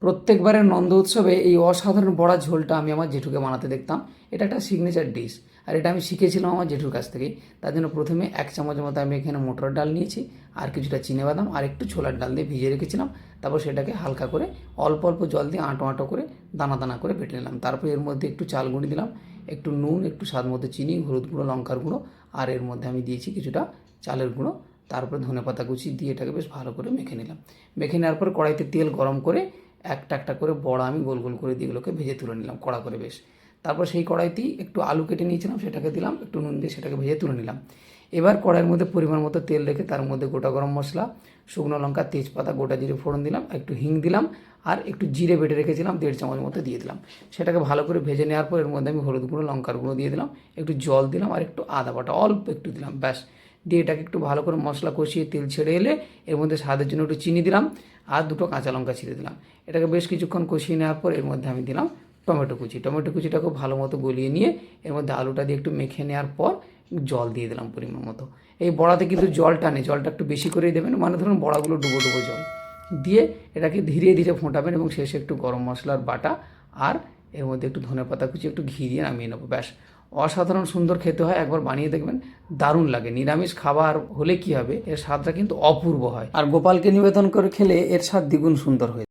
প্রত্যেকবারের নন্দ উৎসবে এই অসাধারণ বড়া ঝোলটা আমি আমার জেঠুকে বানাতে দেখতাম। এটা একটা সিগনেচার ডিশ, আর এটা আমি শিখেছিলাম আমার জেঠুর কাছ থেকেই। তার জন্য প্রথমে 1 চামচ মতো আমি এখানে মটর ডাল নিয়েছি, আর কিছুটা চিনেবাদাম আর একটু ছোলার ডাল দিয়ে ভিজিয়ে রেখেছিলাম। তারপর সেটাকে হালকা করে অল্প অল্প জল দিয়ে আঁটো আঁটো করে দানা দানা করে বেটে নিলাম। তারপর এর মধ্যে একটু চাল গুঁড়ি দিলাম, একটু নুন, একটু স্বাদ মতো চিনি, হলুদ গুঁড়ো, লঙ্কার গুঁড়ো, আর এর মধ্যে আমি দিয়েছি কিছুটা চালের গুঁড়ো। তারপরে ধনেপাতা কুচি দিয়ে এটাকে বেশ ভালো করে মেখে নিলাম। মেখে নেওয়ার পর কড়াইতে তেল গরম করে একটা একটা করে বড়া আমি গোল গোল করে দিয়ে এগুলোকে ভেজে তুলে নিলাম কড়া করে বেশ। তারপর সেই কড়াইতেই একটু আলু কেটে নিয়েছিলাম, সেটাকে দিলাম, একটু নুন দিয়ে সেটাকে ভেজে তুলে নিলাম। এবার কড়াইয়ের মধ্যে পরিমাণ মতো তেল রেখে তার মধ্যে গোটা গরম মশলা, শুকনো লঙ্কা, তেজপাতা, গোটা জিরে ফোড়ন দিলাম, একটু হিং দিলাম, আর একটু জিরে বেটে রেখেছিলাম 1.5 চামচ মতো দিয়ে দিলাম। সেটাকে ভালো করে ভেজে নেওয়ার পর এর মধ্যে আমি হলুদ গুঁড়ো, লঙ্কার গুঁড়ো দিয়ে দিলাম, একটু জল দিলাম, আর একটু আদা বাটা অল্প একটু দিলাম ব্যাস। দিয়ে এটাকে একটু ভালো করে মশলা কষিয়ে তেল ছেড়ে এলে এর মধ্যে স্বাদের জন্য একটু চিনি দিলাম, আর 2টো কাঁচা লঙ্কা ছিঁড়ে দিলাম। এটাকে বেশ কিছুক্ষণ কষিয়ে নেওয়ার পর এর মধ্যে আমি দিলাম টমেটো কুচি। টমেটো কুচিটা খুব ভালো মতো গলিয়ে নিয়ে এর মধ্যে আলুটা দিয়ে একটু মেখে নেওয়ার পর জল দিয়ে দিলাম পরিমাণ মতো। এই বড়াতে কিন্তু জলটা নেই, জলটা একটু বেশি করেই দেবেন, মানে ধরুন বড়াগুলো ডুবো ডুবো জল দিয়ে এটাকে ধীরে ধীরে ফোটাবেন, এবং শেষে একটু গরম মশলার বাটা আর এর মধ্যে একটু ধনেপাতা কুচি, একটু ঘি দিয়ে নামিয়ে নেবো ব্যাস। অসাধারণ সুন্দর খেতে হয়, একবার বানিয়ে দেখবেন, দারুণ লাগে। নিরামিষ খাবার হলে কি হবে, এর স্বাদটা কিন্তু অপূর্ব হয়, আর গোপালকে নিবেদন করে খেলে এর স্বাদ দ্বিগুণ সুন্দর হয়।